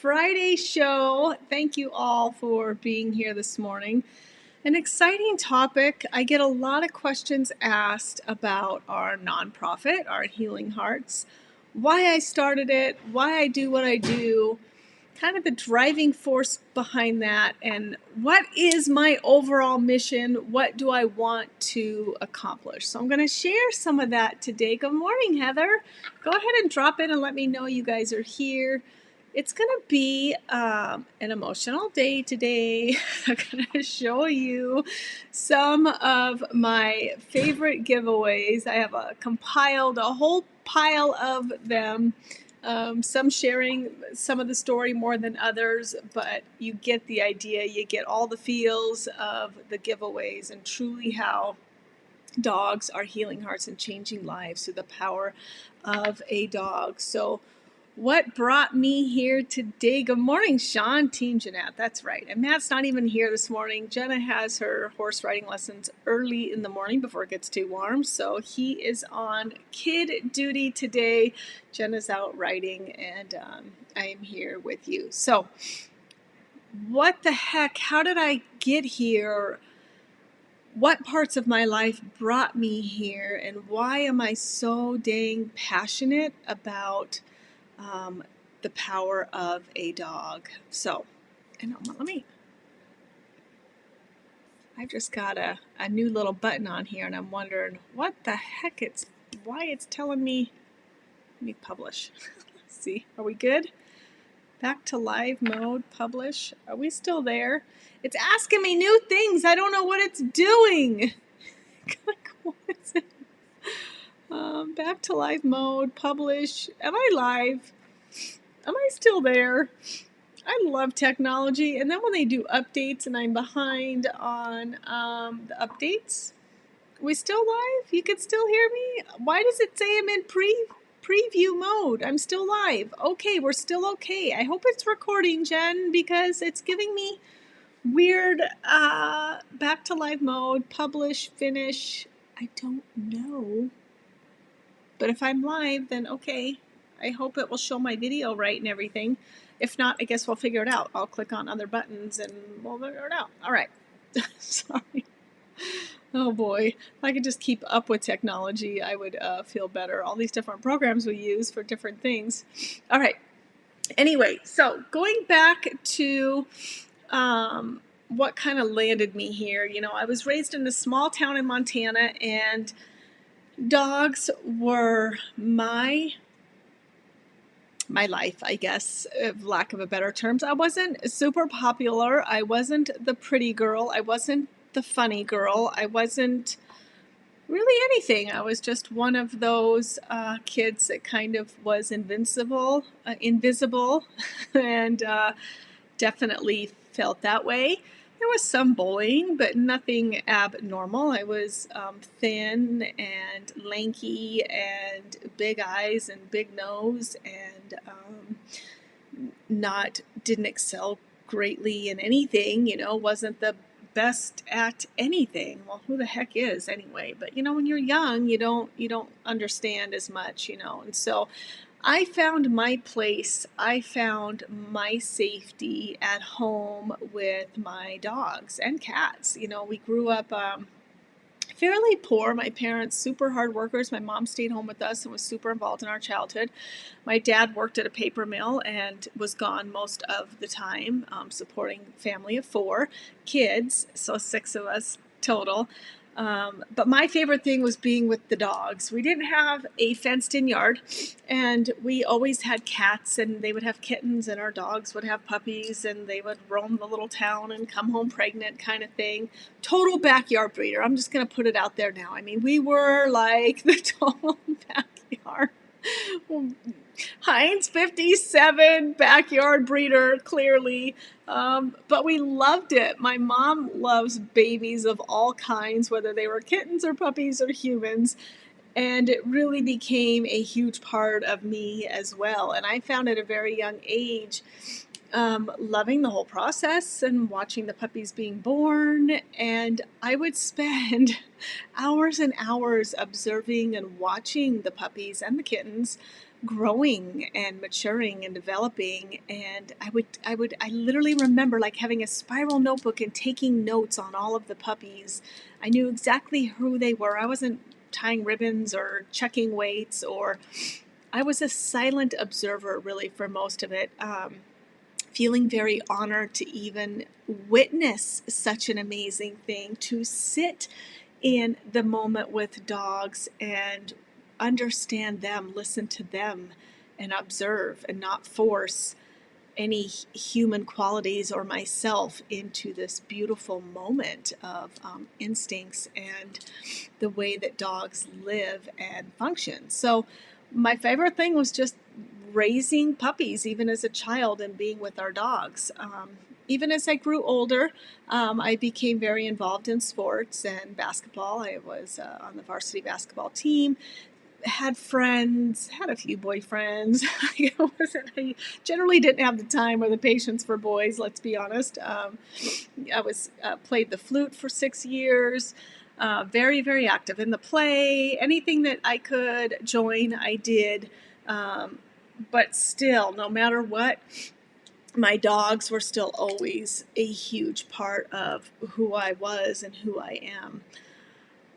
Friday show. Thank you all for being here this morning. An exciting topic. I get a lot of questions asked about our nonprofit, our Healing Hearts, why I started it, why I do what I do, kind of the driving force behind that, and what is my overall mission? What do I want to accomplish? So I'm going to share some of that today. Good morning, Heather. Go ahead and drop in and let me know you guys are here. It's going to be an emotional day today. I'm going to show you some of my favorite giveaways. I have compiled a whole pile of them. Some sharing some of the story more than others, but you get the idea. You get all the feels of the giveaways and truly how dogs are healing hearts and changing lives through the power of a dog. So what brought me here today? Good morning, Sean, Team Jeanette. That's right. And Matt's not even here this morning. Jenna has her horse riding lessons early in the morning before it gets too warm. So he is on kid duty today. Jenna's out riding, and I am here with you. So what the heck? How did I get here? What parts of my life brought me here? And why am I so dang passionate about the power of a dog? So, and I've just got a new little button on here, and I'm wondering what the heck why it's telling me. Let me publish. Let's see, are we good? Back to live mode, publish. Are we still there? It's asking me new things. I don't know what it's doing. Like, what is it? Back to live mode, publish. Am I live? Am I still there? I love technology. And then when they do updates and I'm behind on the updates, we still live? You can still hear me? Why does it say I'm in preview mode? I'm still live. Okay, we're still okay. I hope it's recording, Jen, because it's giving me weird back to live mode, publish, finish. I don't know. But if I'm live, then okay. I hope it will show my video right and everything. If not, I guess we'll figure it out. I'll click on other buttons and we'll figure it out. All right. Sorry. Oh boy. If I could just keep up with technology, I would feel better. All these different programs we use for different things. All right. Anyway, so going back to what kind of landed me here. You know, I was raised in a small town in Montana, and dogs were my life, I guess, of lack of a better terms. I wasn't super popular. I wasn't the pretty girl. I wasn't the funny girl. I wasn't really anything. I was just one of those kids that kind of was invisible, and definitely felt that way. There was some bullying, but nothing abnormal. I was thin and lanky and big eyes and big nose, and didn't excel greatly in anything, wasn't the best at anything. Well, who the heck is anyway? But when you're young, you don't understand as much, and so I found my place. I found my safety at home with my dogs and cats. We grew up fairly poor. My parents, super hard workers. My mom stayed home with us and was super involved in our childhood. My dad worked at a paper mill and was gone most of the time, supporting a family of 4 kids, so 6 of us total. But my favorite thing was being with the dogs. We didn't have a fenced-in yard, and we always had cats, and they would have kittens, and our dogs would have puppies, and they would roam the little town and come home pregnant kind of thing. Total backyard breeder. I'm just going to put it out there now. I mean, we were like the total backyard. Heinz 57 backyard breeder, clearly. But we loved it. My mom loves babies of all kinds, whether they were kittens or puppies or humans. And it really became a huge part of me as well. And I found at a very young age, loving the whole process and watching the puppies being born. And I would spend hours and hours observing and watching the puppies and the kittens growing and maturing and developing. And I literally remember like having a spiral notebook and taking notes on all of the puppies. I knew exactly who they were. I wasn't tying ribbons or checking weights, or I was a silent observer really for most of it. Feeling very honored to even witness such an amazing thing, to sit in the moment with dogs and understand them, listen to them, and observe and not force any human qualities or myself into this beautiful moment of instincts and the way that dogs live and function. So my favorite thing was just raising puppies, even as a child, and being with our dogs. Even as I grew older, I became very involved in sports and basketball. I was on the varsity basketball team, had friends, had a few boyfriends. I generally didn't have the time or the patience for boys, let's be honest. I was played the flute for 6 years. Very, very active in the play. Anything that I could join, I did. But still, no matter what, my dogs were still always a huge part of who I was and who I am.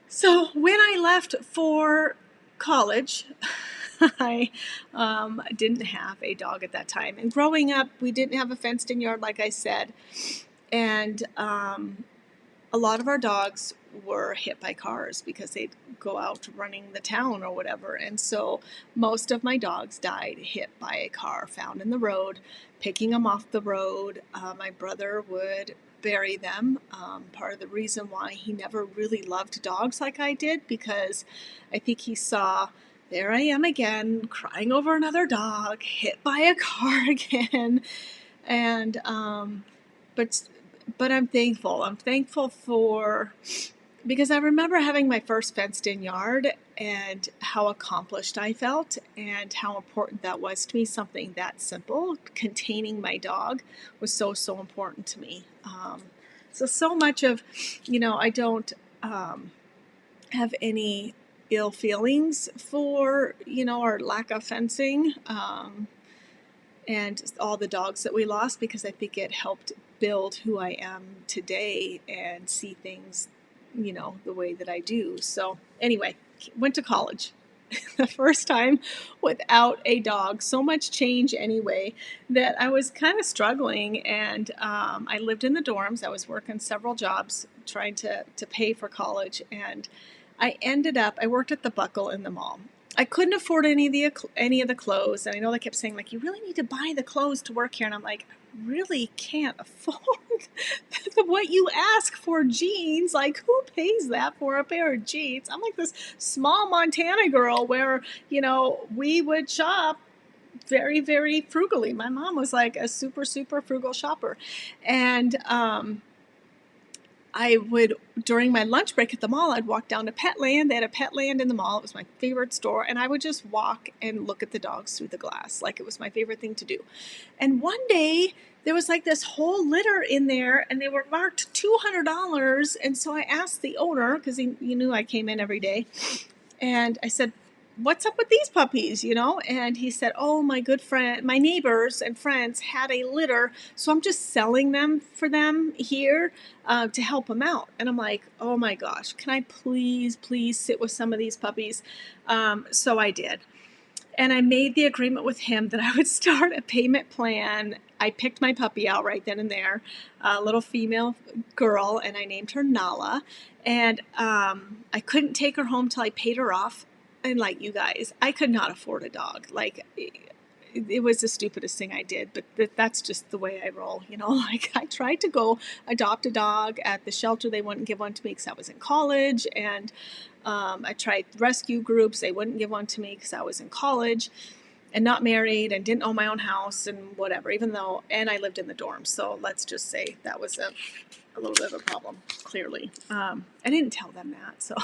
So when I left for college, I didn't have a dog at that time. And growing up, we didn't have a fenced-in yard, like I said. And a lot of our dogs were hit by cars because they'd go out running the town or whatever. And so most of my dogs died hit by a car found in the road, picking them off the road. My brother would bury them. Part of the reason why he never really loved dogs like I did, because I think he saw, there I am again, crying over another dog, hit by a car again. And, but I'm thankful. I'm thankful because I remember having my first fenced-in yard and how accomplished I felt and how important that was to me. Something that simple, containing my dog, was so important to me. So much of, I don't have any ill feelings for, our lack of fencing and all the dogs that we lost, because I think it helped build who I am today and see things, the way that I do. So anyway, went to college. The first time without a dog. So much change anyway that I was kind of struggling, and I lived in the dorms. I was working several jobs trying to pay for college, and I worked at the Buckle in the mall. I couldn't afford any of the clothes, and I know they kept saying, like, you really need to buy the clothes to work here, and I'm like, I really can't afford what you ask for jeans. Like, who pays that for a pair of jeans? I'm like this small Montana girl where, we would shop very, very frugally. My mom was like a super, super frugal shopper, and I would, during my lunch break at the mall, I'd walk down to Petland. They had a Petland in the mall. It was my favorite store. And I would just walk and look at the dogs through the glass. Like, it was my favorite thing to do. And one day, there was like this whole litter in there, and they were marked $200. And so I asked the owner, because he knew I came in every day. And I said, what's up with these puppies, And he said, oh, my good friend, my neighbors and friends had a litter, so I'm just selling them for them here to help them out. And I'm like, oh my gosh, can I please sit with some of these puppies? So I did. And I made the agreement with him that I would start a payment plan. I picked my puppy out right then and there, a little female girl, and I named her Nala. And I couldn't take her home till I paid her off. And like you guys, I could not afford a dog. Like, it was the stupidest thing I did, but that's just the way I roll, Like, I tried to go adopt a dog at the shelter. They wouldn't give one to me because I was in college, and I tried rescue groups. They wouldn't give one to me because I was in college and not married and didn't own my own house and whatever, and I lived in the dorms. So let's just say that was a little bit of a problem, clearly. I didn't tell them that, so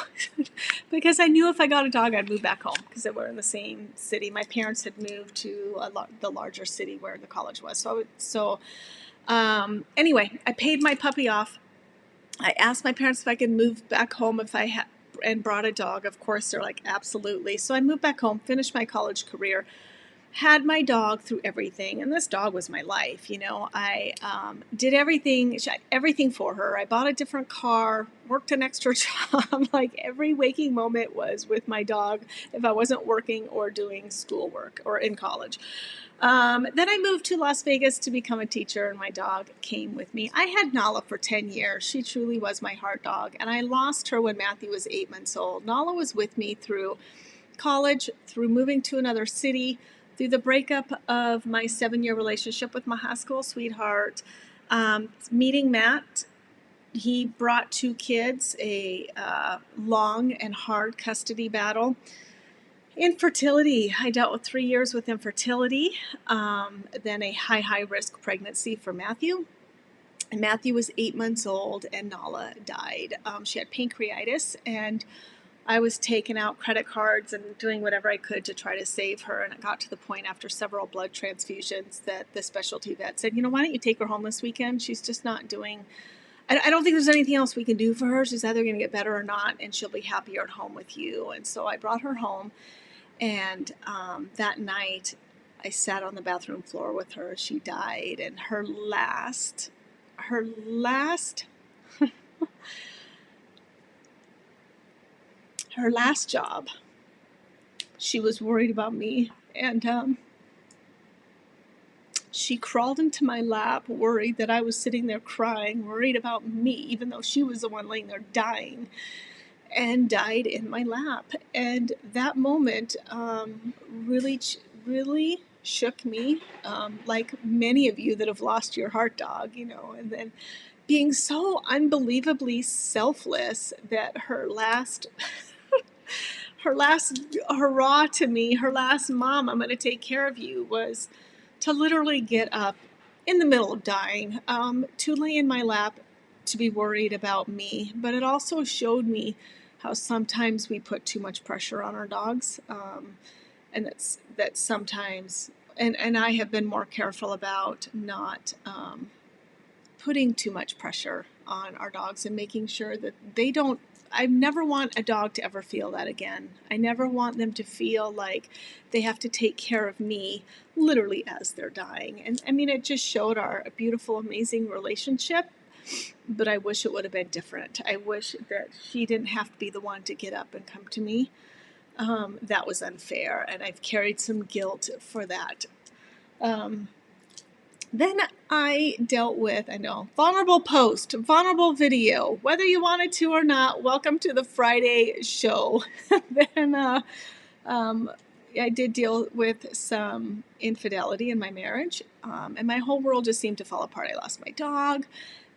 because I knew if I got a dog, I'd move back home because they were in the same city. My parents had moved to the larger city where the college was. Anyway, I paid my puppy off. I asked my parents if I could move back home if I had and brought a dog. Of course, they're like, absolutely. So I moved back home, finished my college career. had my dog through everything, and this dog was my life. I did everything for her. I bought a different car, worked an extra job. Like every waking moment was with my dog if I wasn't working or doing schoolwork or in college. Then I moved to Las Vegas to become a teacher, and my dog came with me. I had Nala for 10 years. She truly was my heart dog, and I lost her when Matthew was 8 months old. Nala was with me through college, through moving to another city, through the breakup of my 7-year relationship with my high school sweetheart, meeting Matt. He brought 2 kids, a long and hard custody battle. Infertility. I dealt with 3 years with infertility, then a high risk pregnancy for Matthew. And Matthew was 8 months old and Nala died. She had pancreatitis, and I was taking out credit cards and doing whatever I could to try to save her. And it got to the point after several blood transfusions that the specialty vet said, why don't you take her home this weekend? She's just not doing, I don't think there's anything else we can do for her. She's either going to get better or not, and she'll be happier at home with you. And so I brought her home. And that night, I sat on the bathroom floor with her as she died. And her last job, she was worried about me, and she crawled into my lap, worried that I was sitting there crying, worried about me, even though she was the one laying there dying, and died in my lap. And that moment really shook me, like many of you that have lost your heart dog, and then being so unbelievably selfless that her last hurrah to me, her last mom, I'm going to take care of you, was to literally get up in the middle of dying, to lay in my lap, to be worried about me. But it also showed me how sometimes we put too much pressure on our dogs, and that sometimes, and I have been more careful about not putting too much pressure on our dogs and making sure that they don't. I never want a dog to ever feel that again. I never want them to feel like they have to take care of me literally as they're dying. And I mean, it just showed our beautiful, amazing relationship, but I wish it would have been different. I wish that she didn't have to be the one to get up and come to me. That was unfair, and I've carried some guilt for that. Then I dealt with, vulnerable post, vulnerable video, whether you wanted to or not. Welcome to the Friday show. Then I did deal with some infidelity in my marriage, and my whole world just seemed to fall apart. I lost my dog,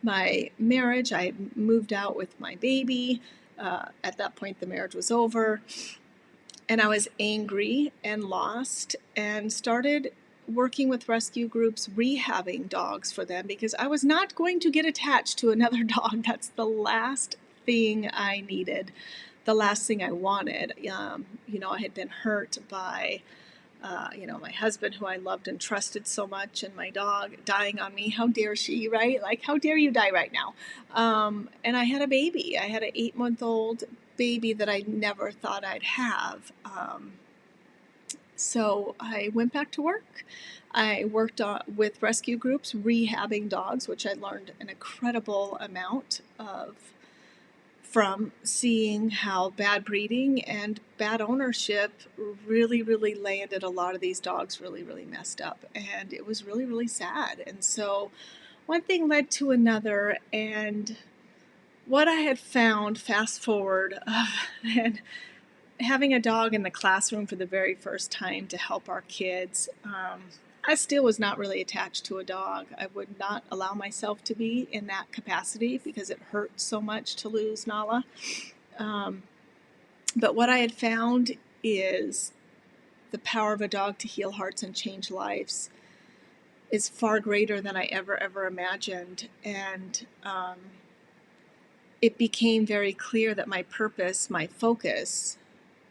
my marriage. I had moved out with my baby. At that point, the marriage was over, and I was angry and lost, and started working with rescue groups, rehabbing dogs for them, because I was not going to get attached to another dog. That's the last thing I needed, the last thing I wanted. I had been hurt by, my husband, who I loved and trusted so much, and my dog dying on me. How dare she, right? Like, how dare you die right now? And I had a baby. I had an 8-month-old baby that I never thought I'd have. So I went back to work. I worked with rescue groups, rehabbing dogs, which I learned an incredible amount of from seeing how bad breeding and bad ownership really landed a lot of these dogs really messed up. And it was really sad. And so one thing led to another, and what I had found, fast forward, and having a dog in the classroom for the very first time to help our kids, I still was not really attached to a dog. I would not allow myself to be in that capacity because it hurt so much to lose Nala. But what I had found is the power of a dog to heal hearts and change lives is far greater than I ever imagined. And it became very clear that my purpose, my focus,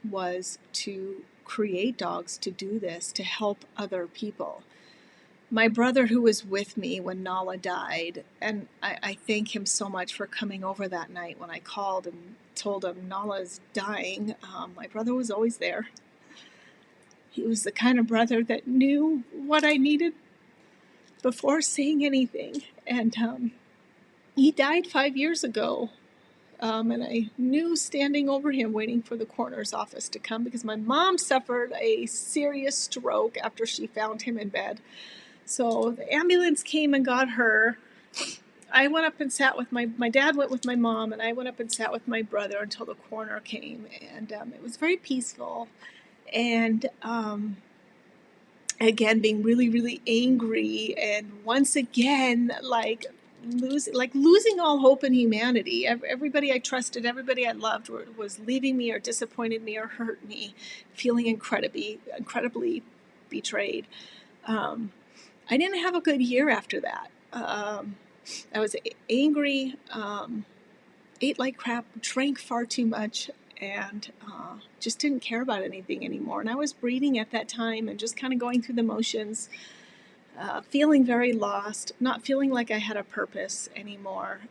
was to create dogs to do this, to help other people. My brother, who was with me when Nala died, and I thank him so much for coming over that night when I called and told him Nala's dying. My brother was always there. He was the kind of brother that knew what I needed before saying anything. And he died 5 years ago. And I knew standing over him, waiting for the coroner's office to come, because my mom suffered a serious stroke after she found him in bed. So the ambulance came and got her. I went up and sat with my dad went with my mom, and I went up and sat with my brother until the coroner came. And it was very peaceful. And again, being really, really angry, and once again, losing all hope in humanity. Everybody I trusted, everybody I loved, was leaving me or disappointed me or hurt me, feeling incredibly betrayed. I didn't have a good year after that. I was angry, ate like crap, drank far too much, and just didn't care about anything anymore. And I was breeding at that time and just kind of going through the motions, feeling very lost, not feeling like I had a purpose anymore.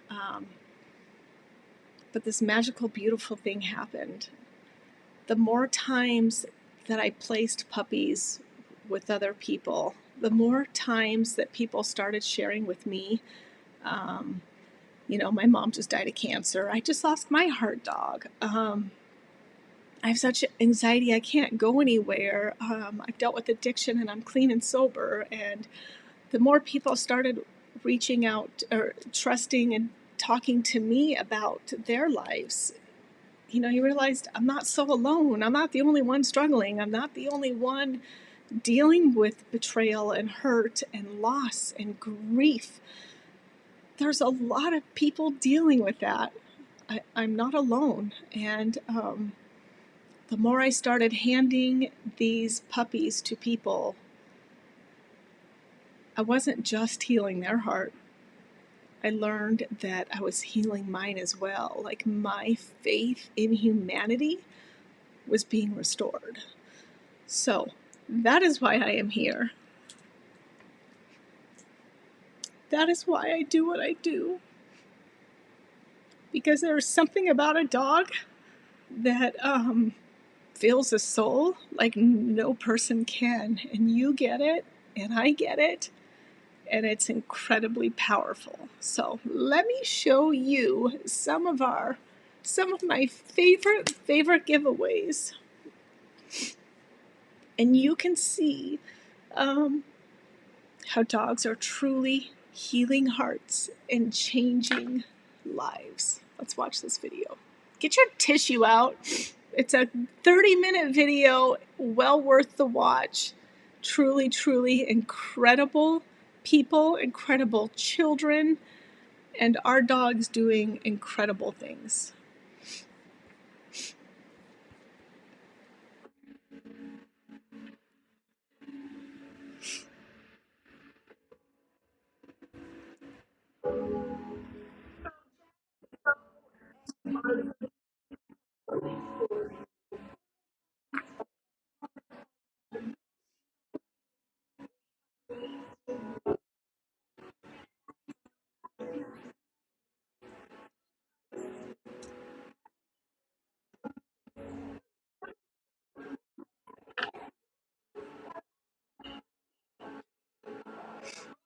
But this magical, beautiful thing happened. The more times that I placed puppies with other people, the more times that people started sharing with me, my mom just died of cancer. I just lost my heart dog. I have such anxiety, I can't go anywhere. I've dealt with addiction, and I'm clean and sober. And the more people started reaching out or trusting and talking to me about their lives, you realized I'm not so alone. I'm not the only one struggling. I'm not the only one dealing with betrayal and hurt and loss and grief. There's a lot of people dealing with that. I'm not alone. And the more I started handing these puppies to people, I wasn't just healing their heart. I learned that I was healing mine as well. Like, my faith in humanity was being restored. So that is why I am here. That is why I do what I do. Because there is something about a dog that fills a soul like no person can. And you get it, and I get it, and it's incredibly powerful. So let me show you some of my favorite giveaways. And you can see how dogs are truly healing hearts and changing lives. Let's watch this video. Get your tissue out. It's a 30-minute video, well worth the watch. Truly, truly incredible people, incredible children, and our dogs doing incredible things.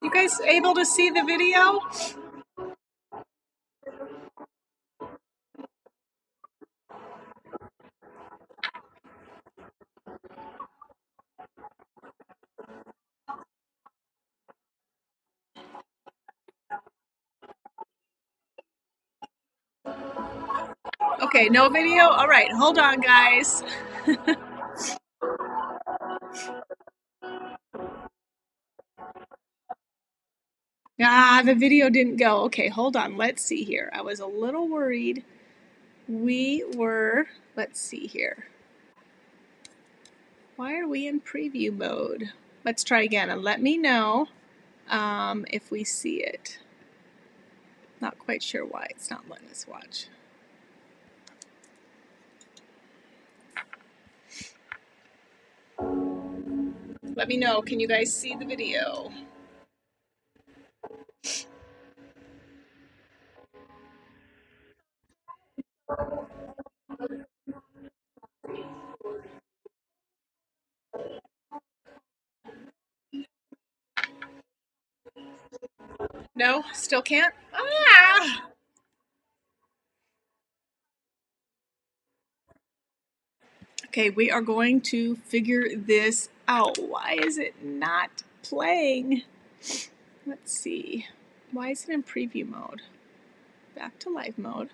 You guys able to see the video? Okay, no video? All right, hold on, guys. The video didn't go. Okay, hold on. Let's see here. I was a little worried. Let's see here. Why are we in preview mode? Let's try again and let me know if we see it. Not quite sure why it's not letting us watch. Let me know. Can you guys see the video? No, still can't? Ah! Okay, we are going to figure this out. Why is it not playing? Let's see. Why is it in preview mode? Back to live mode.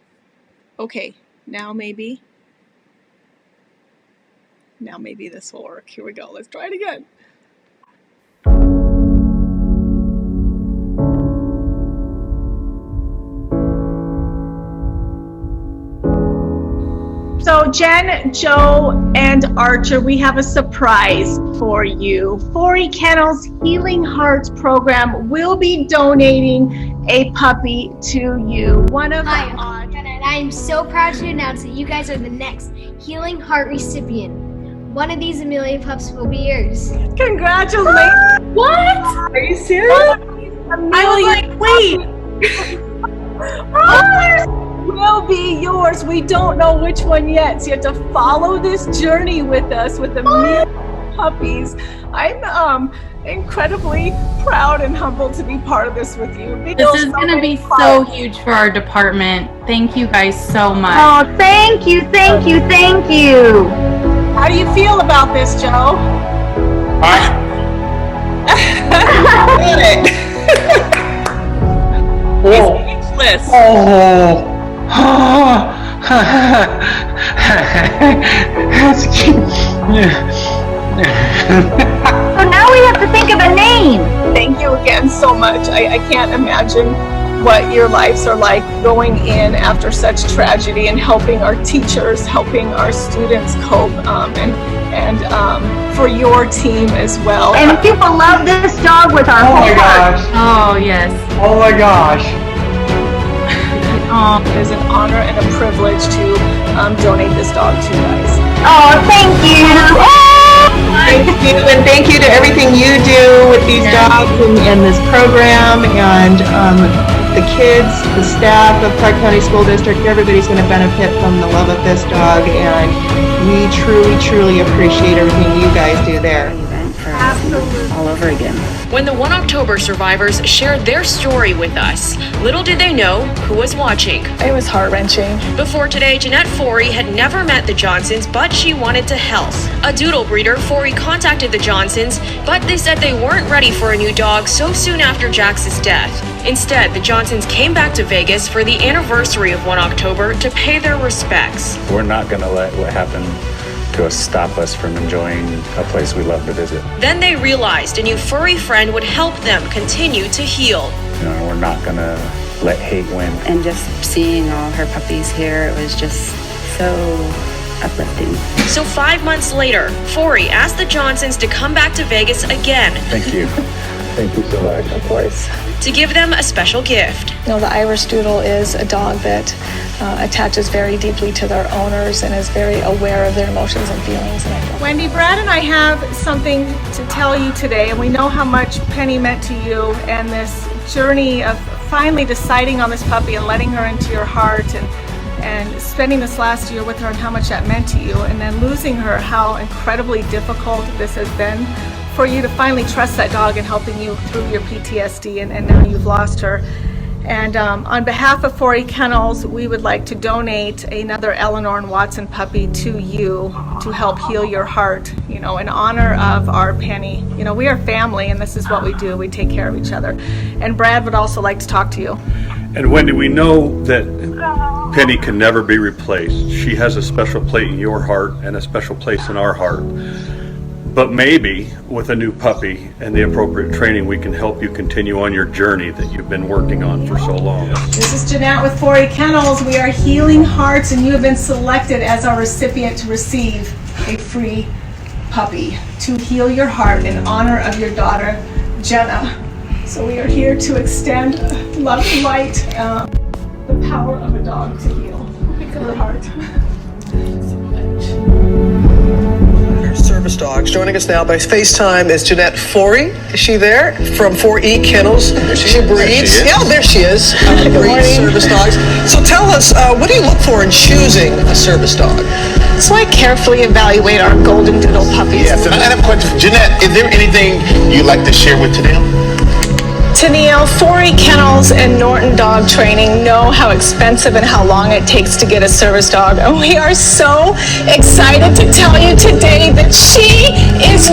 Okay, now maybe this will work. Here we go. Let's try it again. So Jen, Joe, and Archer, we have a surprise for you. 4E Kennels Healing Hearts program will be donating a puppy to you. Hi, and I'm so proud to announce that you guys are the next Healing Heart recipient. One of these Amelia pups will be yours. Congratulations! What? Are you serious? I was like, wait. Will be yours. We don't know which one yet. So you have to follow this journey with us with the puppies. I'm incredibly proud and humbled to be part of this with you. This is going to be so huge for our department. Thank you guys so much. Oh, thank you, thank you, thank you. How do you feel about this, Joe? Speechless. So now we have to think of a name. Thank you again so much. I can't imagine what your lives are like going in after such tragedy and helping our teachers, helping our students cope, and for your team as well. And people love this dog with our whole heart. Oh, yes. Oh my gosh. It is an honor and a privilege to donate this dog to you guys. Oh, thank you. Thank you, and thank you to everything you do with these dogs and this program, and the kids, the staff of Clark County School District. Everybody's going to benefit from the love of this dog, and we truly, truly appreciate everything you guys do there. Absolutely. All over again. When the 1 October survivors shared their story with us, little did they know who was watching. It was heart-wrenching. Before today, Jeanette Forey had never met the Johnsons, but she wanted to help. A doodle breeder, Forey contacted the Johnsons, but they said they weren't ready for a new dog so soon after Jax's death. Instead, the Johnsons came back to Vegas for the anniversary of 1 October to pay their respects. We're not going to let what happened to us stop us from enjoying a place we love to visit. Then they realized a new furry friend would help them continue to heal. You know, we're not going to let hate win. And just seeing all her puppies here, it was just so uplifting. So 5 months later, Forey asked the Johnsons to come back to Vegas again. Thank you. Thank you so much. Of course. To give them a special gift. You know, the Irish Doodle is a dog that attaches very deeply to their owners and is very aware of their emotions and feelings. Wendy, Brad and I have something to tell you today, and we know how much Penny meant to you and this journey of finally deciding on this puppy and letting her into your heart and spending this last year with her and how much that meant to you, and then losing her, how incredibly difficult this has been for you to finally trust that dog and helping you through your PTSD, and now you've lost her. And on behalf of 4E Kennels, we would like to donate another Eleanor and Watson puppy to you to help heal your heart, you know, in honor of our Penny. You know, we are family, and this is what we do. We take care of each other. And Brad would also like to talk to you. And Wendy, we know that Penny can never be replaced. She has a special place in your heart and a special place in our heart. But maybe with a new puppy and the appropriate training, we can help you continue on your journey that you've been working on for so long. This is Jeanette with 4E Kennels. We are Healing Hearts, and you have been selected as our recipient to receive a free puppy to heal your heart in honor of your daughter, Jenna. So we are here to extend love and light, the power of a dog to heal her heart. Service dogs. Joining us now by FaceTime is Jeanette Forey. Is she there? From 4E Kennels. She breeds. Yeah, there she is. Breeds service dogs. So tell us, what do you look for in choosing a service dog? So I carefully evaluate our golden doodle puppies. Yes, and I have a question. Jeanette, is there anything you'd like to share with them? Tennille, 4E Kennels and Norton Dog Training know how expensive and how long it takes to get a service dog. And we are so excited to tell you today that she is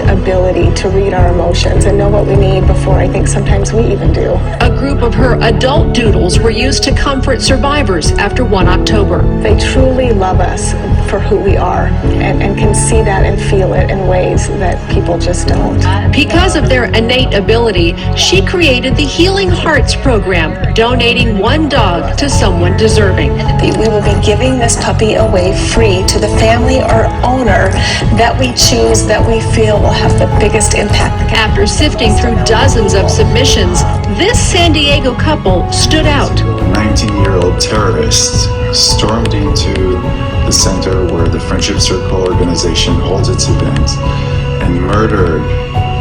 ability to read our emotions and know what we need before I think sometimes we even do. A group of her adult doodles were used to comfort survivors after 1 October. They truly love us for who we are and can see that and feel it in ways that people just don't. Because of their innate ability, she created the Healing Hearts program, donating 1 dog to someone deserving. We will be giving this puppy away free to the family or owner that we choose, that we feel will have the biggest impact. After sifting through dozens of submissions, this San Diego couple stood out. 19-year-old terrorist stormed into the center where the Friendship Circle organization holds its events and murdered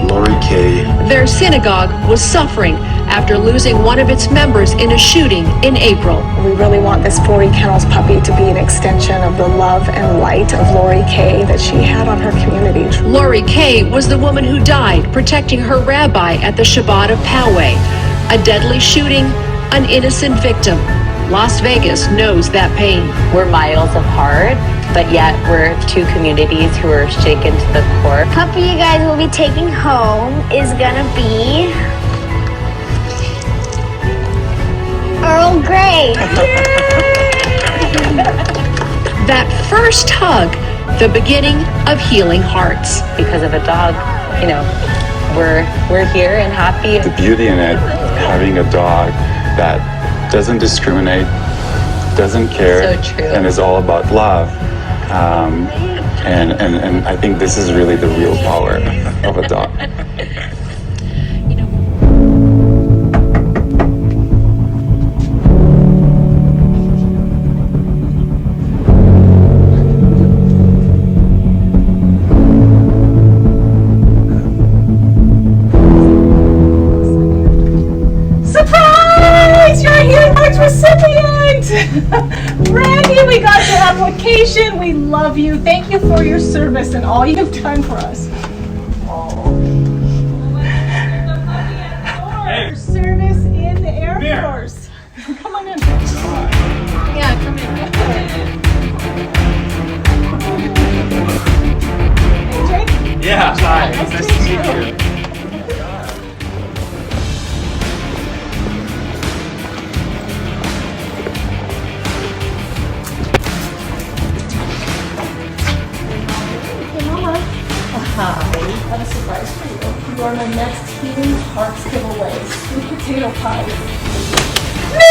Lori Kay. Their synagogue was suffering after losing one of its members in a shooting in April. We really want this 4E Kennels puppy to be an extension of the love and light of Lori Kay that she had on her community. Lori Kay was the woman who died protecting her rabbi at the Shabbat of Poway. A deadly shooting, an innocent victim. Las Vegas knows that pain. We're miles apart, but yet we're 2 communities who are shaken to the core. Puppy you guys will be taking home is gonna be Earl Grey. That first hug, the beginning of Healing Hearts. Because of a dog, you know, we're here and happy. The beauty in it, having a dog that doesn't discriminate, doesn't care, So true. and is all about love. And I think this is really the real power of a dog. Surprise! You're a Healing Hearts recipient! Brandy, we got your application. We love you. Thank you for your service and all you've done for us. Your service in the Air Force. Come on in. Yeah, come in. AJ? Yeah, hi. Nice to meet you. Hi, I have a surprise for you. You are my next Healing Hearts giveaway. Sweet potato pie. No!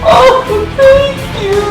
Oh, thank you.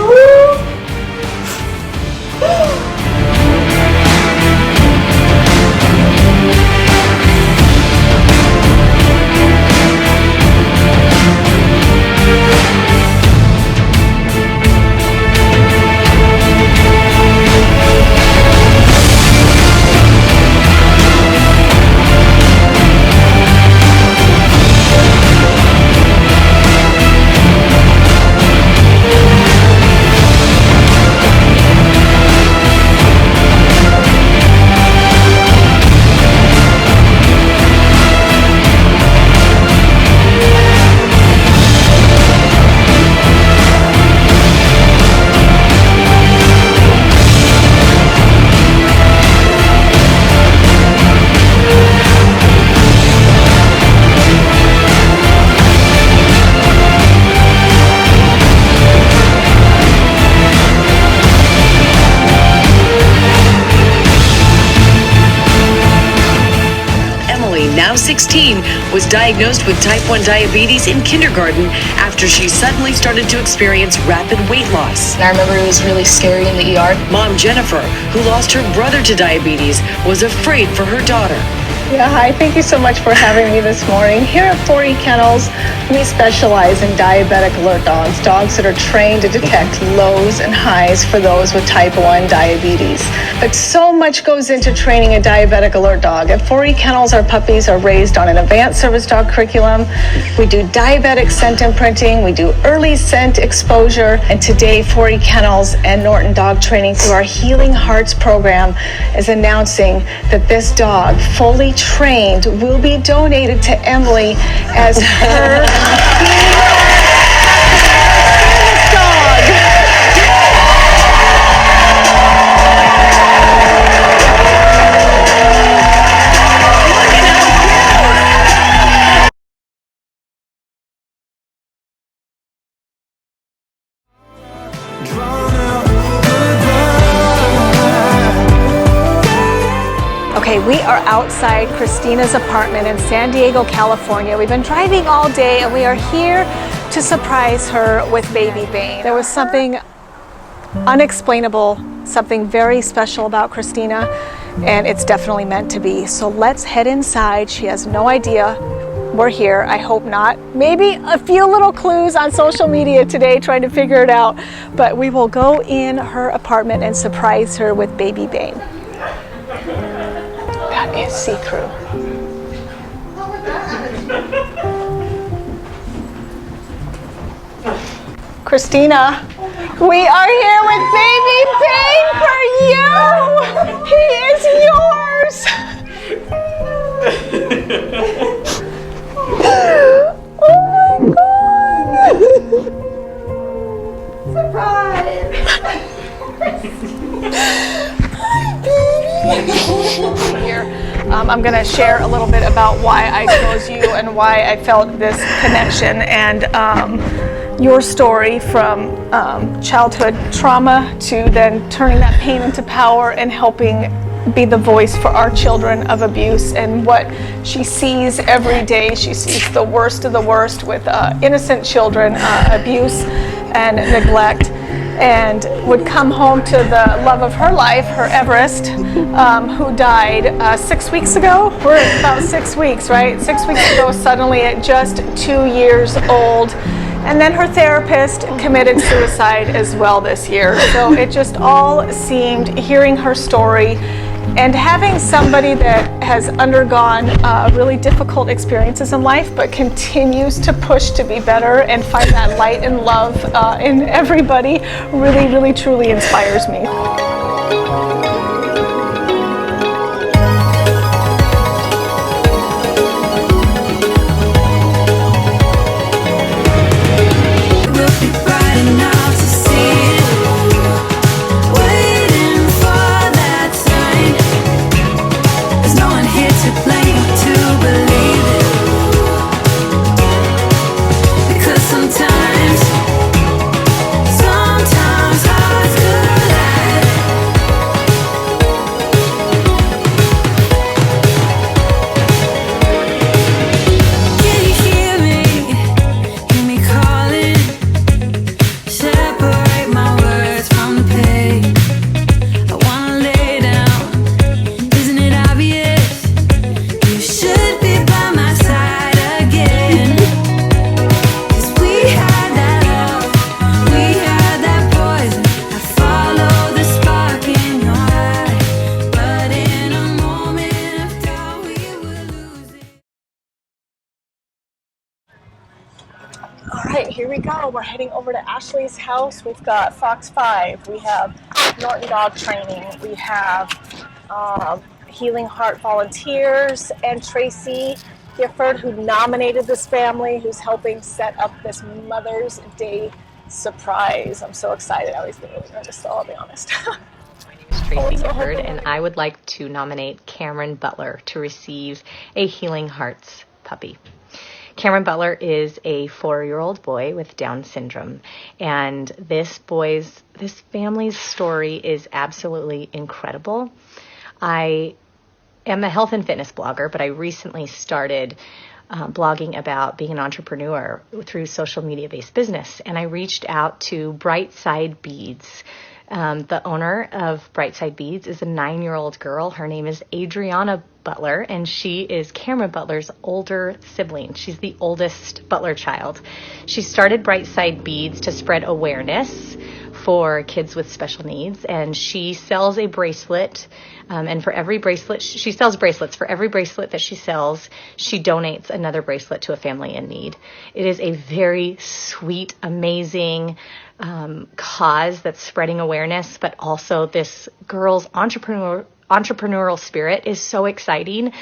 now 16, was diagnosed with type 1 diabetes in kindergarten after she suddenly started to experience rapid weight loss. I remember it was really scary in the ER. Mom Jennifer, who lost her brother to diabetes, was afraid for her daughter. Yeah, hi. Thank you so much for having me this morning. Here at 4E Kennels, we specialize in diabetic alert dogs, dogs that are trained to detect lows and highs for those with type 1 diabetes. But so much goes into training a diabetic alert dog. At 4E Kennels, our puppies are raised on an advanced service dog curriculum. We do diabetic scent imprinting, we do early scent exposure, and today 4E Kennels and Norton Dog Training through our Healing Hearts program is announcing that this dog, fully trained, will be donated to Emily as her Okay, we are outside Christina's apartment in San Diego, California. We've been driving all day and we are here to surprise her with baby Bane. There was something unexplainable, something very special about Christina, and it's definitely meant to be. So let's head inside. She has no idea we're here. I hope not. Maybe a few little clues on social media today trying to figure it out, but we will go in her apartment and surprise her with baby Bane. That is see-through. Christina, we are here with baby Bane for you. He is yours. Oh my God. Surprise. Here. I'm going to share a little bit about why I chose you and why I felt this connection and your story from childhood trauma to then turning that pain into power and helping be the voice for our children of abuse and what she sees every day. She sees the worst of the worst with innocent children, abuse and neglect, and would come home to the love of her life, her Everest, who died 6 weeks ago. We're at about 6 weeks, right? 6 weeks ago, suddenly at just 2 years old. And then her therapist committed suicide as well this year. So it just all seemed, hearing her story and having somebody that has undergone really difficult experiences in life but continues to push to be better and find that light and love in everybody really, really, truly inspires me. Here we go. We're heading over to Ashley's house. We've got Fox 5. We have Norton Dog Training. We have Healing Heart Volunteers and Tracy Gifford, who nominated this family, who's helping set up this Mother's Day surprise. I'm so excited. I always get really nervous, so I'll be honest. My name is Tracy Gifford, and I would like to nominate Cameron Butler to receive a Healing Hearts puppy. Cameron Butler is a 4-year-old boy with Down syndrome, and this family's story is absolutely incredible. I am a health and fitness blogger, but I recently started blogging about being an entrepreneur through social media-based business, and I reached out to Bright Side Beads, The owner of Brightside Beads is a 9-year-old girl. Her name is Adriana Butler, and she is Cameron Butler's older sibling. She's the oldest Butler child. She started Brightside Beads to spread awareness for kids with special needs, and she sells a bracelet, and for every bracelet, she sells bracelets. For every bracelet that she sells, she donates another bracelet to a family in need. It is a very sweet, amazing cause that's spreading awareness, but also this girl's entrepreneurial spirit is so exciting.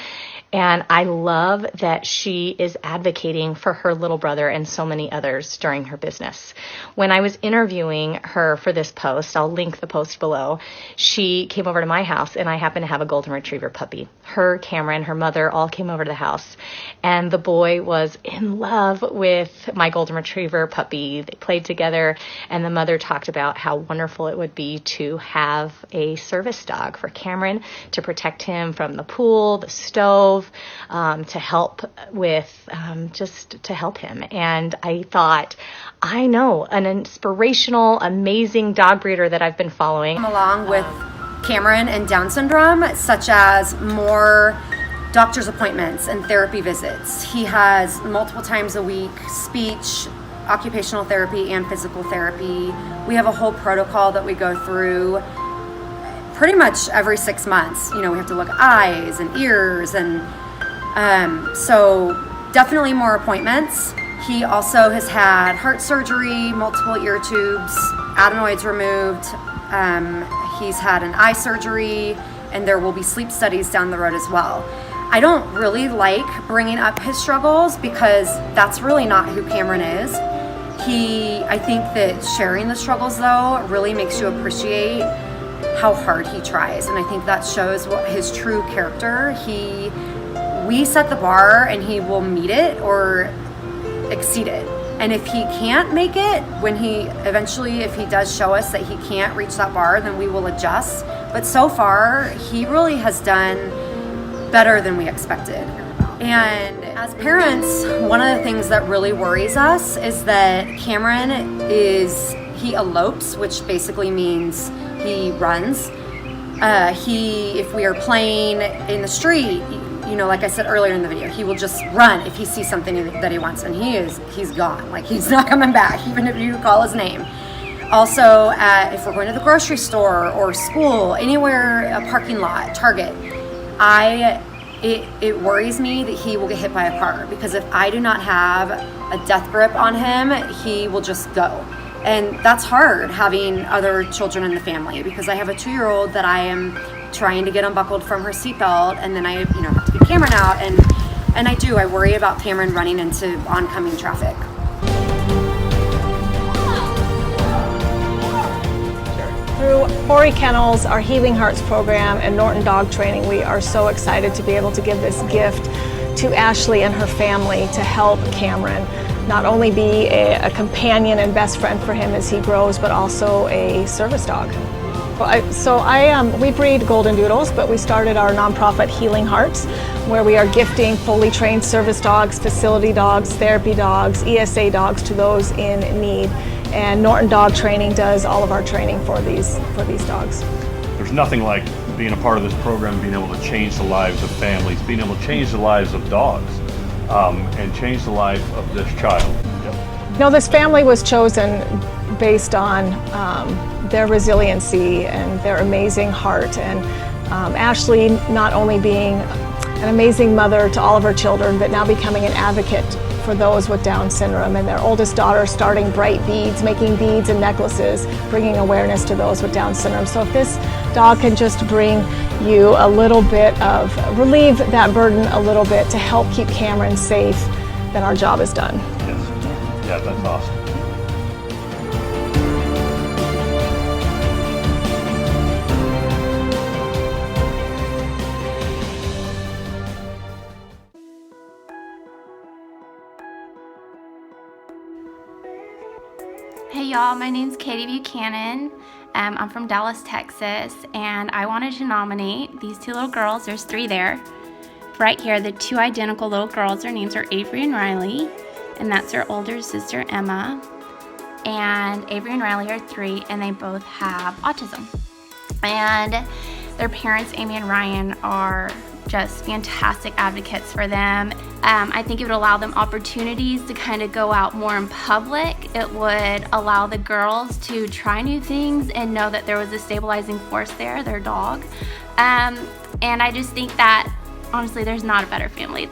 And I love that she is advocating for her little brother and so many others during her business. When I was interviewing her for this post, I'll link the post below, she came over to my house and I happened to have a golden retriever puppy. Her, Cameron, her mother all came over to the house, and the boy was in love with my golden retriever puppy. They played together, and the mother talked about how wonderful it would be to have a service dog for Cameron to protect him from the pool, the stove, to help with, just to help him. And I thought, I know an inspirational, amazing dog breeder that I've been following. Along with Cameron and Down syndrome, such as more doctor's appointments and therapy visits. He has multiple times a week speech, occupational therapy, and physical therapy. We have a whole protocol that we go through pretty much every 6 months. You know, we have to look at eyes and ears, and so definitely more appointments. He also has had heart surgery, multiple ear tubes, adenoids removed. He's had an eye surgery, and there will be sleep studies down the road as well. I don't really like bringing up his struggles because that's really not who Cameron is. I think that sharing the struggles though really makes you appreciate how hard he tries, and I think that shows what his true character. We set the bar and he will meet it or exceed it. And if he can't make it, if he does show us that he can't reach that bar, then we will adjust. But so far, he really has done better than we expected. And as parents, one of the things that really worries us is that Cameron he elopes, which basically means he runs. If we are playing in the street, you know, like I said earlier in the video, he will just run if he sees something that he wants, and he's gone. Like, he's not coming back, even if you call his name. Also, if we're going to the grocery store or school, anywhere, a parking lot, Target, it worries me that he will get hit by a car, because if I do not have a death grip on him, he will just go. And that's hard, having other children in the family, because I have a 2-year-old that I am trying to get unbuckled from her seatbelt, and then I have to get Cameron out, and I worry about Cameron running into oncoming traffic. Through Fori Kennels, our Healing Hearts program, and Norton Dog Training, we are so excited to be able to give this gift to Ashley and her family to help Cameron not only be a companion and best friend for him as he grows, but also a service dog. We breed Golden Doodles, but we started our nonprofit Healing Hearts, where we are gifting fully trained service dogs, facility dogs, therapy dogs, ESA dogs to those in need. And Norton Dog Training does all of our training for these dogs. There's nothing like being a part of this program, being able to change the lives of families, being able to change the lives of dogs, and change the life of this child. Yep. No, this family was chosen based on their resiliency and their amazing heart, and Ashley not only being an amazing mother to all of her children, but now becoming an advocate for those with Down syndrome, and their oldest daughter starting Bright Beads, making beads and necklaces, bringing awareness to those with Down syndrome. So if this dog can just bring you a little bit of, relieve that burden a little bit to help keep Cameron safe, then our job is done. Yes. Yeah, that's awesome. Hey y'all, my name's Katie Buchanan. I'm from Dallas, Texas, and I wanted to nominate these 2 little girls. There's 3 there. Right here, the 2 identical little girls. Their names are Avery and Riley, and that's their older sister, Emma. and Avery and Riley are 3, and they both have autism. And their parents, Amy and Ryan, are just fantastic advocates for them. I think it would allow them opportunities to kind of go out more in public. It would allow the girls to try new things and know that there was a stabilizing force there, their dog. And I just think that, honestly, there's not a better family.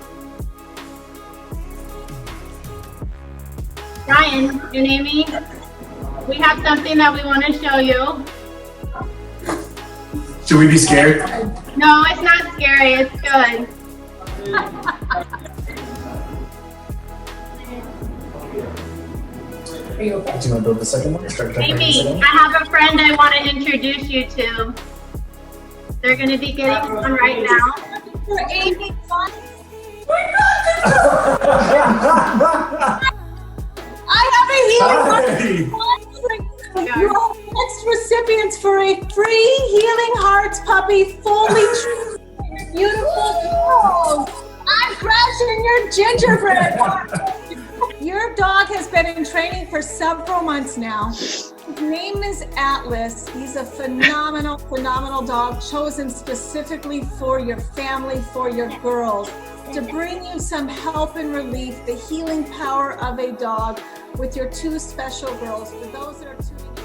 Ryan and Amy, we have something that we want to show you. Should we be scared? No, it's not scary, it's good. Do you want to build the second one? Amy, I have a friend I want to introduce you to. They're going to be getting one right now. For Amy. I have a healing heart. You're all next recipients for a free Healing Hearts puppy, fully treated. Beautiful dog. I'm crashing your gingerbread heart. Your dog has been in training for several months now. His name is Atlas. He's a phenomenal dog, chosen specifically for your family, for your girls, to bring you some help and relief, the healing power of a dog with your 2 special girls. For those that are tuning in.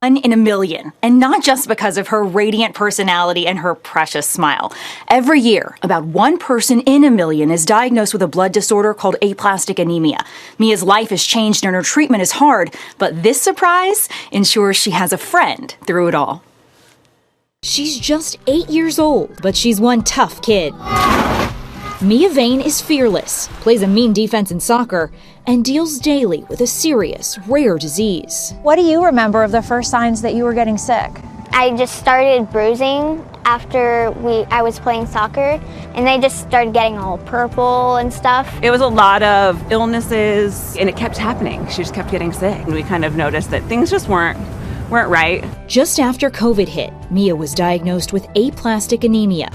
1 in a million, and not just because of her radiant personality and her precious smile. Every year, about 1 person in a million is diagnosed with a blood disorder called aplastic anemia. Mia's life has changed and her treatment is hard, but this surprise ensures she has a friend through it all. She's just 8 years old, but she's one tough kid. Mia Vane is fearless, plays a mean defense in soccer, and deals daily with a serious, rare disease. What do you remember of the first signs that you were getting sick? I just started bruising after I was playing soccer, and they just started getting all purple and stuff. It was a lot of illnesses, and it kept happening. She just kept getting sick, and we kind of noticed that things just weren't right. Just after COVID hit, Mia was diagnosed with aplastic anemia.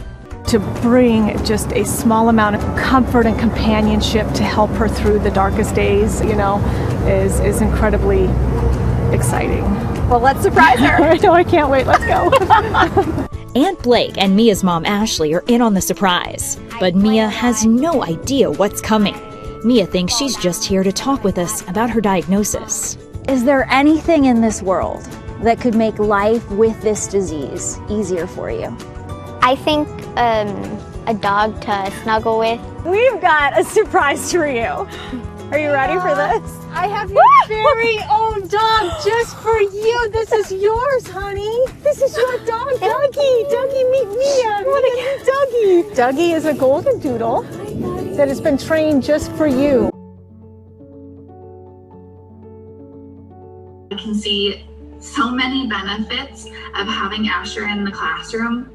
To bring just a small amount of comfort and companionship to help her through the darkest days, is incredibly exciting. Well, let's surprise her. I know, I can't wait. Let's go. Aunt Blake and Mia's mom Ashley are in on the surprise, but Mia has no idea what's coming. Mia thinks she's just here to talk with us about her diagnosis. Is there anything in this world that could make life with this disease easier for you? I think a dog to snuggle with. We've got a surprise for you. Are you ready for this? I have your very own dog just for you. This is yours, honey. This is your dog, Dougie. Dougie, meet Mia. Dougie. Dougie is a golden doodle that has been trained just for you. I can see so many benefits of having Asher in the classroom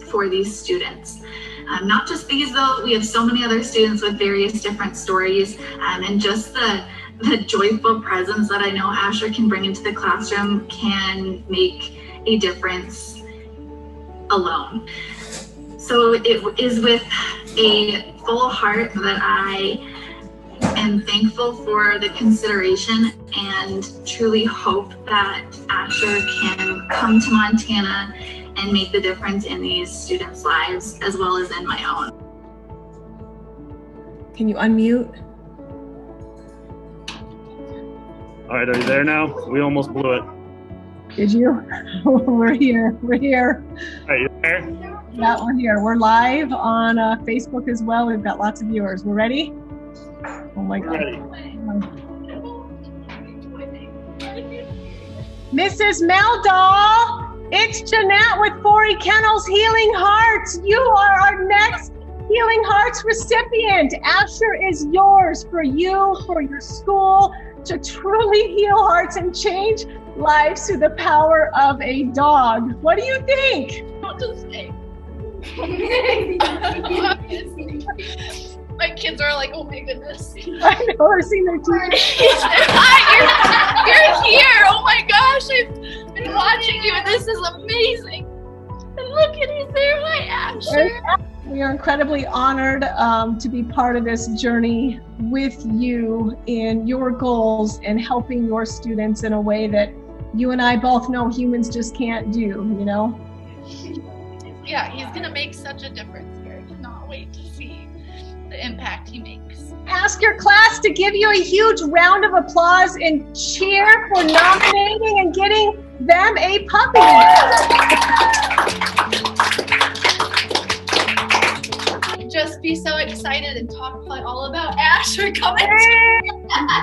for these students. Not just these though, we have so many other students with various different stories, and just the joyful presence that I know Asher can bring into the classroom can make a difference alone. So it is with a full heart that I am thankful for the consideration and truly hope that Asher can come to Montana and make the difference in these students' lives as well as in my own. Can you unmute? All right, are you there now? We almost blew it. Did you? We're here. We're here. Are you there? Yeah, we're here. We're live on Facebook as well. We've got lots of viewers. We're ready? Oh my God. Ready. Mrs. Meldal, it's Jeanette with 4E Kennels Healing Hearts. You are our next Healing Hearts recipient. Asher is yours for you, for your school, to truly heal hearts and change lives through the power of a dog. What do you think? What to say? My kids are like, oh my goodness. I know, I've seen their teachers. You're here. Oh my gosh, I've been watching you and this is amazing. Look at he's there, my Asher. We are incredibly honored to be part of this journey with you in your goals and helping your students in a way that you and I both know humans just can't do, you know? Yeah, he's gonna make such a difference here. I cannot wait to see the impact he makes. Ask your class to give you a huge round of applause and cheer for nominating and getting them a puppy. Just be so excited and talk all about Asher coming.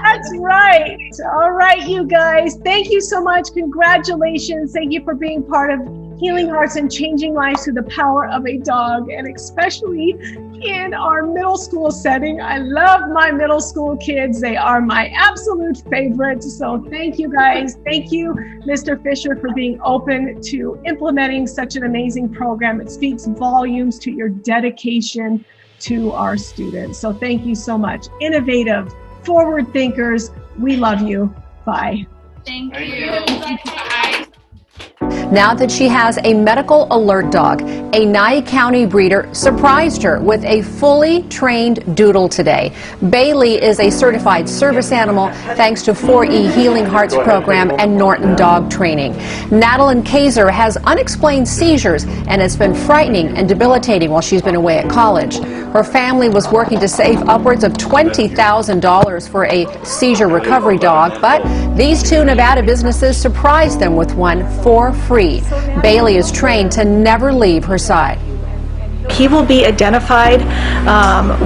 That's right. All right, you guys. Thank you so much. Congratulations. Thank you for being part of Healing Hearts and changing lives through the power of a dog, and especially in our middle school setting. I love my middle school kids. They are my absolute favorites. So thank you guys. Thank you, Mr. Fisher, for being open to implementing such an amazing program. It speaks volumes to your dedication to our students. So thank you so much. Innovative, forward thinkers. We love you. Bye. Thank you. Bye. Now that she has a medical alert dog, a Nye County breeder surprised her with a fully trained doodle today. Bailey is a certified service animal thanks to 4E Healing Hearts program and Norton dog training. Natalyn has unexplained seizures and it's been frightening and debilitating while she's been away at college. Her family was working to save upwards of $20,000 for a seizure recovery dog, but these two Nevada businesses surprised them with one for free. Bailey is trained to never leave her side. He will be identified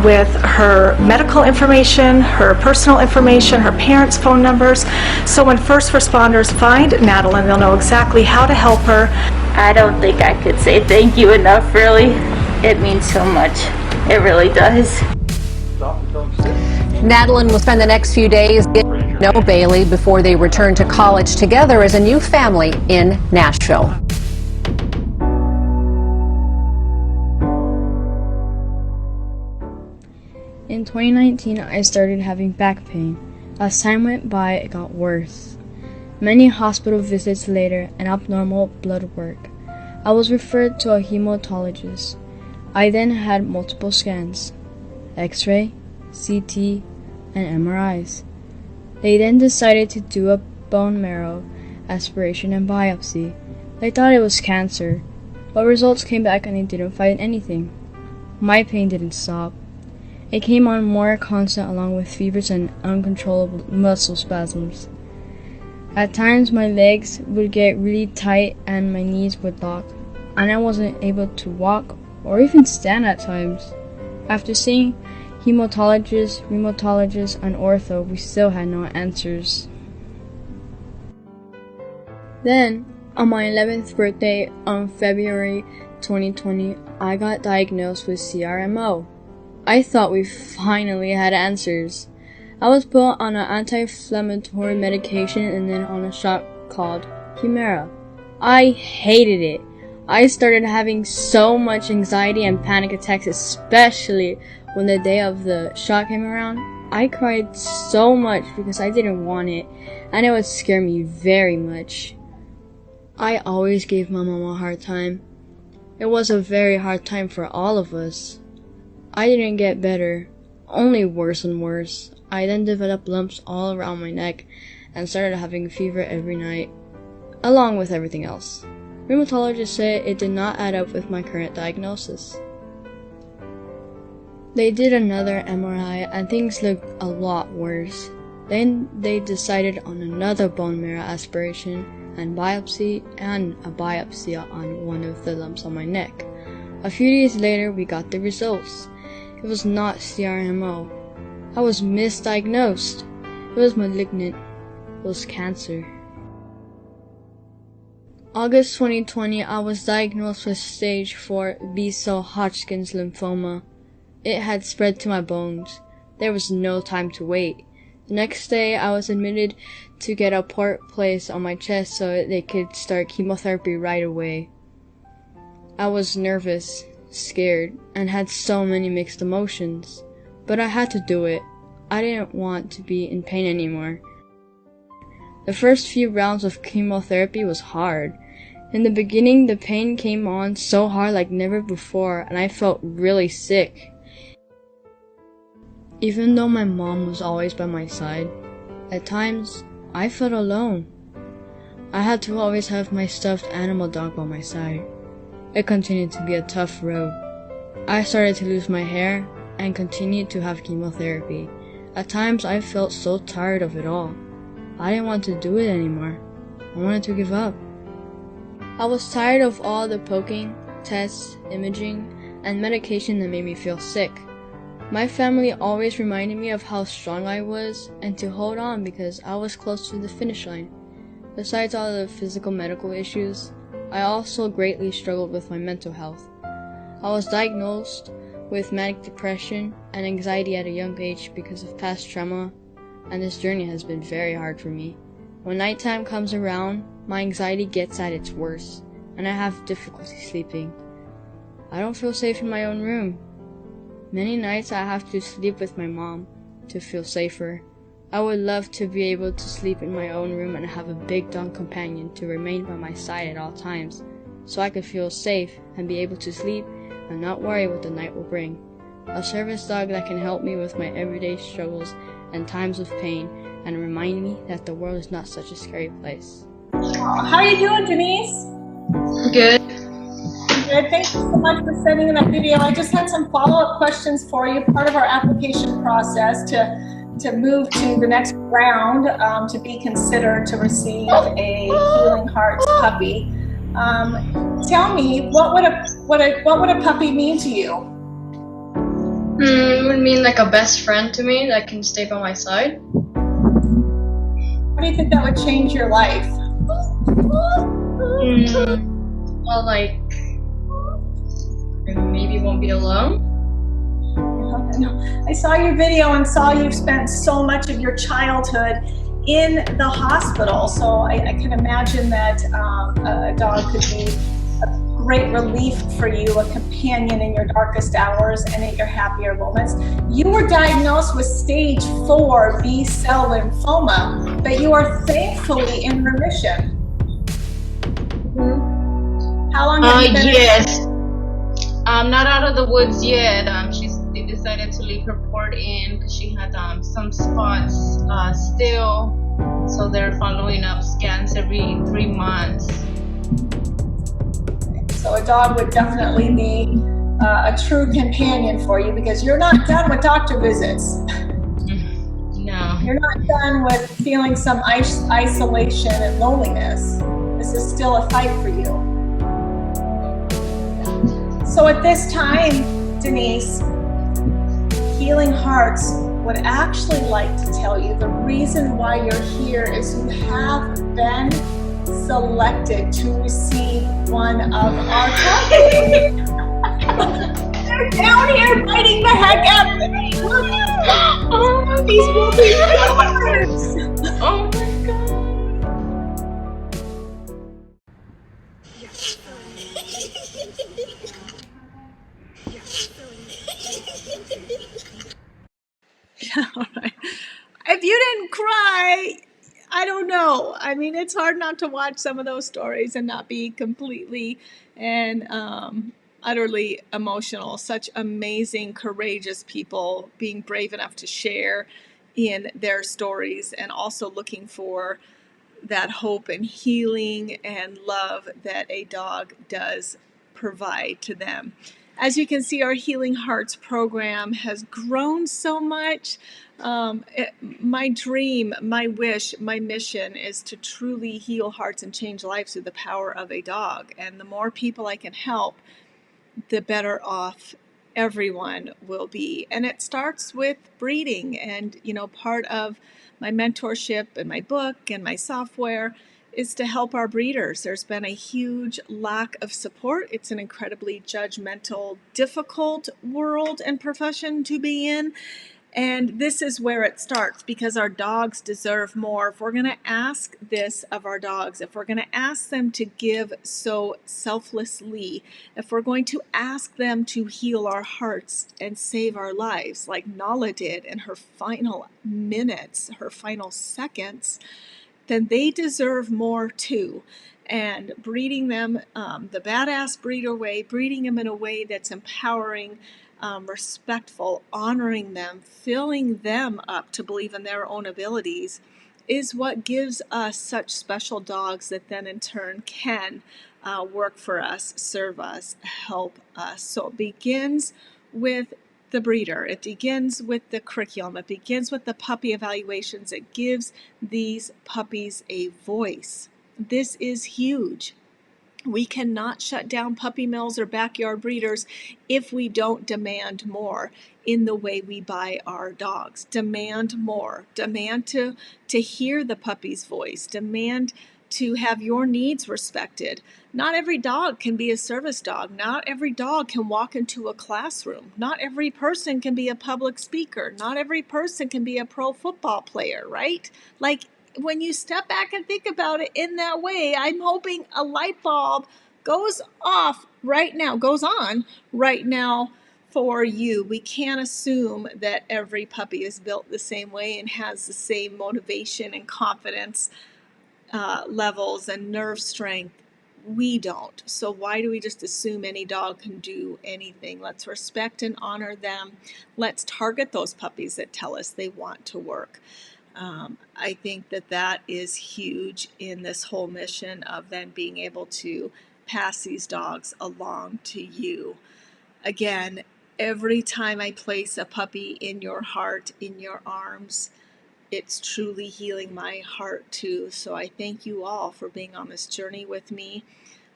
with her medical information, her personal information, her parents' phone numbers. So when first responders find Natalyn, they'll know exactly how to help her. I don't think I could say thank you enough, really. It means so much. It really does. Natalyn will spend the next few days getting to know Bailey before they return to college together as a new family in Nashville. In 2019, I started having back pain. As time went by, it got worse. Many hospital visits later and abnormal blood work. I was referred to a hematologist. I then had multiple scans, X-ray, CT, and MRIs. They then decided to do a bone marrow aspiration and biopsy. They thought it was cancer, but results came back and they didn't find anything. My pain didn't stop. It came on more constant along with fevers and uncontrollable muscle spasms. At times my legs would get really tight and my knees would lock, and I wasn't able to walk or even stand at times. After seeing hematologists, rheumatologists, and ortho, we still had no answers. Then, on my 11th birthday on February 2020, I got diagnosed with CRMO. I thought we finally had answers. I was put on an anti-inflammatory medication and then on a shot called Humira. I hated it. I started having so much anxiety and panic attacks, especially when the day of the shot came around. I cried so much because I didn't want it, and it would scare me very much. I always gave my mom a hard time. It was a very hard time for all of us. I didn't get better, only worse and worse. I then developed lumps all around my neck and started having fever every night, along with everything else. Rheumatologists said it did not add up with my current diagnosis. They did another MRI and things looked a lot worse. Then they decided on another bone marrow aspiration and biopsy and a biopsy on one of the lumps on my neck. A few days later we got the results. It was not CRMO. I was misdiagnosed. It was malignant. It was cancer. August 2020, I was diagnosed with stage 4 B-cell Hodgkin's lymphoma. It had spread to my bones. There was no time to wait. The next day, I was admitted to get a port placed on my chest so they could start chemotherapy right away. I was nervous, scared, and had so many mixed emotions. But I had to do it. I didn't want to be in pain anymore. The first few rounds of chemotherapy was hard. In the beginning, the pain came on so hard like never before, and I felt really sick. Even though my mom was always by my side, at times, I felt alone. I had to always have my stuffed animal dog by my side. It continued to be a tough road. I started to lose my hair and continued to have chemotherapy. At times, I felt so tired of it all. I didn't want to do it anymore. I wanted to give up. I was tired of all the poking, tests, imaging, and medication that made me feel sick. My family always reminded me of how strong I was and to hold on because I was close to the finish line. Besides all the physical medical issues, I also greatly struggled with my mental health. I was diagnosed with manic depression and anxiety at a young age because of past trauma, and this journey has been very hard for me. When nighttime comes around, my anxiety gets at its worst, and I have difficulty sleeping. I don't feel safe in my own room. Many nights I have to sleep with my mom to feel safer. I would love to be able to sleep in my own room and have a big dog companion to remain by my side at all times, so I could feel safe and be able to sleep and not worry what the night will bring. A service dog that can help me with my everyday struggles and times of pain and remind me that the world is not such a scary place. How are you doing, Denise? Good. Good. Thank you so much for sending in that video. I just had some follow-up questions for you. Part of our application process to move to the next round, to be considered to receive a Healing Hearts puppy. Tell me, what would a puppy mean to you? It would mean like a best friend to me that can stay by my side. How do you think that would change your life? Well, like, maybe won't be alone. I saw your video and saw you've spent so much of your childhood in the hospital, so I can imagine that a dog could be a great relief for you, a companion in your darkest hours and in your happier moments. You were diagnosed with stage 4 B-cell lymphoma, but you are thankfully in remission. How long have you been? Yes. I'm not out of the woods yet. They decided to leave her port in because she had some spots still. So they're following up scans every 3 months. So a dog would definitely be a true companion for you because you're not done with doctor visits. No. You're not done with feeling some isolation and loneliness. This is still a fight for you. So at this time, Denise, Healing Hearts would actually like to tell you the reason why you're here is you have been selected to receive one of our puppies. They're down here biting the heck out of me. Oh, these will be yours. Oh my God. All right. If you didn't cry, I don't know. I mean, it's hard not to watch some of those stories and not be completely and utterly emotional. Such amazing, courageous people being brave enough to share in their stories and also looking for that hope and healing and love that a dog does provide to them. As you can see, our Healing Hearts program has grown so much. My dream, my wish, my mission is to truly heal hearts and change lives through the power of a dog. And the more people I can help, the better off everyone will be. And it starts with breeding. And, part of my mentorship and my book and my software is to help our breeders. There's been a huge lack of support. It's an incredibly judgmental, difficult world and profession to be in. And this is where it starts because our dogs deserve more. If we're going to ask this of our dogs, if we're going to ask them to give so selflessly, if we're going to ask them to heal our hearts and save our lives, like Nala did in her final minutes, her final seconds, then they deserve more too. and breeding them the badass breeder way, breeding them in a way that's empowering, respectful, honoring them, filling them up to believe in their own abilities is what gives us such special dogs that then in turn can work for us, serve us, help us. So it begins with the breeder. It begins with the curriculum. It begins with the puppy evaluations. It gives these puppies a voice. This is huge. We cannot shut down puppy mills or backyard breeders if we don't demand more in the way we buy our dogs. Demand more. Demand to hear the puppy's voice. Demand to have your needs respected. Not every dog can be a service dog. Not every dog can walk into a classroom. Not every person can be a public speaker. Not every person can be a pro football player, right? Like, when you step back and think about it in that way, I'm hoping a light bulb goes on right now for you. We can't assume that every puppy is built the same way and has the same motivation and confidence levels and nerve strength. We don't. So why do we just assume any dog can do anything? Let's respect and honor them. Let's target those puppies that tell us they want to work. I think that is huge in this whole mission of then being able to pass these dogs along to you. Again, every time I place a puppy in your heart, in your arms, it's truly healing my heart too. So I thank you all for being on this journey with me.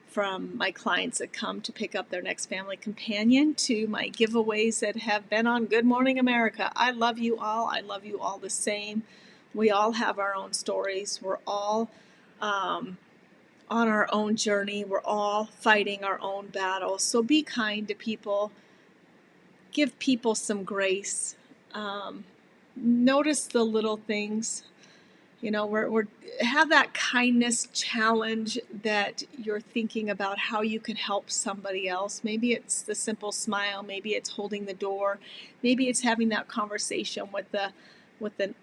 From my clients that come to pick up their next family companion to my giveaways that have been on Good Morning America. I love you all. I love you all the same. We all have our own stories. We're all on our own journey. We're all fighting our own battles. So be kind to people. Give people some grace. Notice the little things. You know, we're have that kindness challenge that you're thinking about how you can help somebody else. Maybe it's the simple smile. Maybe it's holding the door. Maybe it's having that conversation with an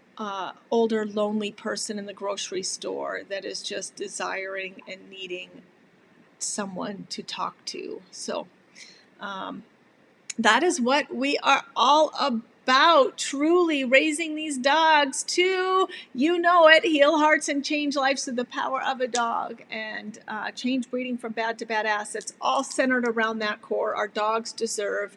older, lonely person in the grocery store that is just desiring and needing someone to talk to. So that is what we are all about, truly raising these dogs to, you know it, heal hearts and change lives through the power of a dog, and change breeding from bad to badass. It's all centered around that core. Our dogs deserve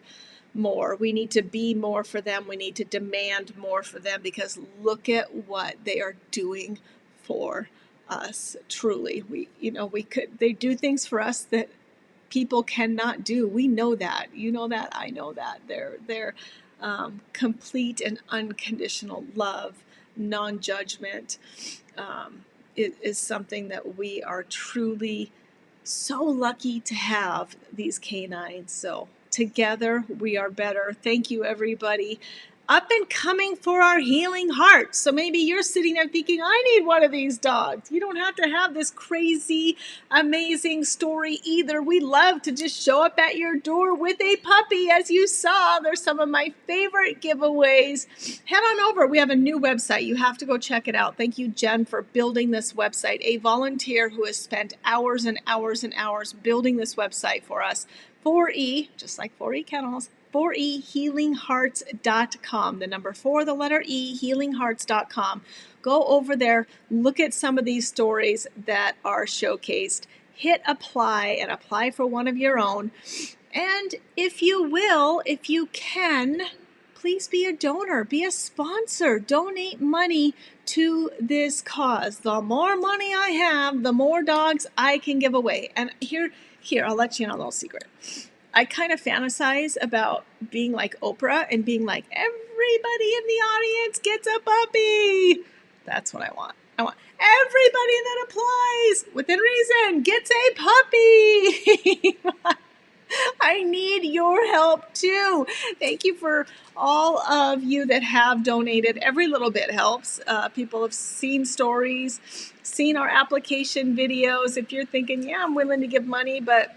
more. We need to be more for them. We need to demand more for them, because look at what they are doing for us. Truly, they do things for us that people cannot do. We know that. You know that. I know that. They're complete and unconditional love, non-judgment, is something that we are truly so lucky to have, these canines. So together we are better. Thank you, everybody. Up and coming for our healing hearts. So maybe you're sitting there thinking, I need one of these dogs. You don't have to have this crazy, amazing story either. We love to just show up at your door with a puppy. As you saw, they're some of my favorite giveaways. Head on over. We have a new website. You have to go check it out. Thank you, Jen, for building this website. A volunteer who has spent hours and hours and hours building this website for us. 4E, just like 4E Kennels, 4ehealinghearts.com. The number 4, the letter E, healinghearts.com. Go over there, look at some of these stories that are showcased. Hit apply and apply for one of your own. And if you can, please be a donor, be a sponsor, donate money to this cause. The more money I have, the more dogs I can give away. And here, I'll let you know a little secret. I kind of fantasize about being like Oprah and being like, everybody in the audience gets a puppy. That's what I want. I want everybody that applies within reason gets a puppy. I need your help too. Thank you for all of you that have donated. Every little bit helps. People have seen stories, seen our application videos. If you're thinking, yeah, I'm willing to give money, but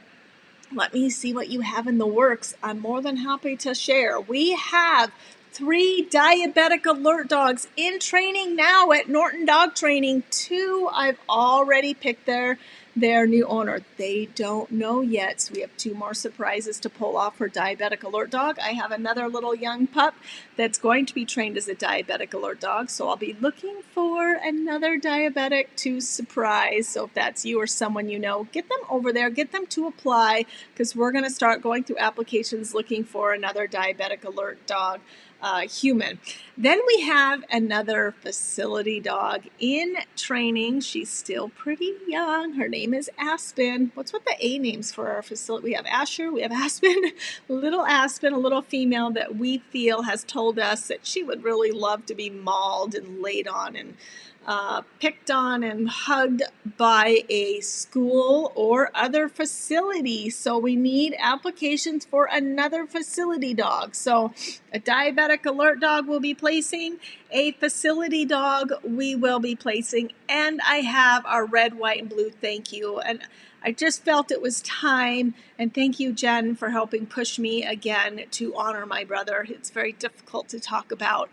let me see what you have in the works, I'm more than happy to share. We have 3 Diabetic Alert dogs in training now at Norton Dog Training. 2 I've already picked their their new owner. They don't know yet, so we have 2 more surprises to pull off for Diabetic Alert dog. I have another little young pup that's going to be trained as a Diabetic Alert dog, so I'll be looking for another diabetic to surprise. So if that's you or someone you know, get them over there, get them to apply, because we're going to start going through applications looking for another Diabetic Alert dog. Human. Then we have another facility dog in training. She's still pretty young. Her name is Aspen. What's with the A names for our facility? We have Asher, we have Aspen, a little female that we feel has told us that she would really love to be mauled and laid on and picked on and hugged by a school or other facility. So we need applications for another facility dog. So a Diabetic Alert dog will be placing, a facility dog we will be placing, and I have our red, white, and blue thank you. And I just felt it was time, and thank you, Jen, for helping push me again to honor my brother. It's very difficult to talk about.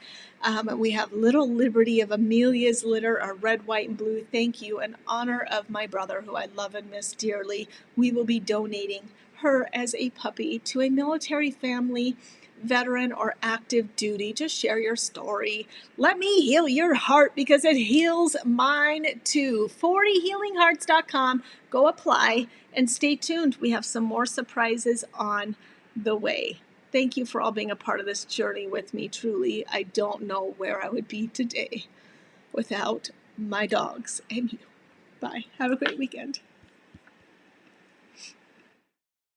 We have Little Liberty of Amelia's litter, our red, white, and blue thank you, in honor of my brother, who I love and miss dearly. We will be donating her as a puppy to a military family, veteran, or active duty. Just share your story. Let me heal your heart, because it heals mine too. 40healinghearts.com. Go apply and stay tuned. We have some more surprises on the way. Thank you for all being a part of this journey with me. Truly, I don't know where I would be today without my dogs and you. Bye. Have a great weekend.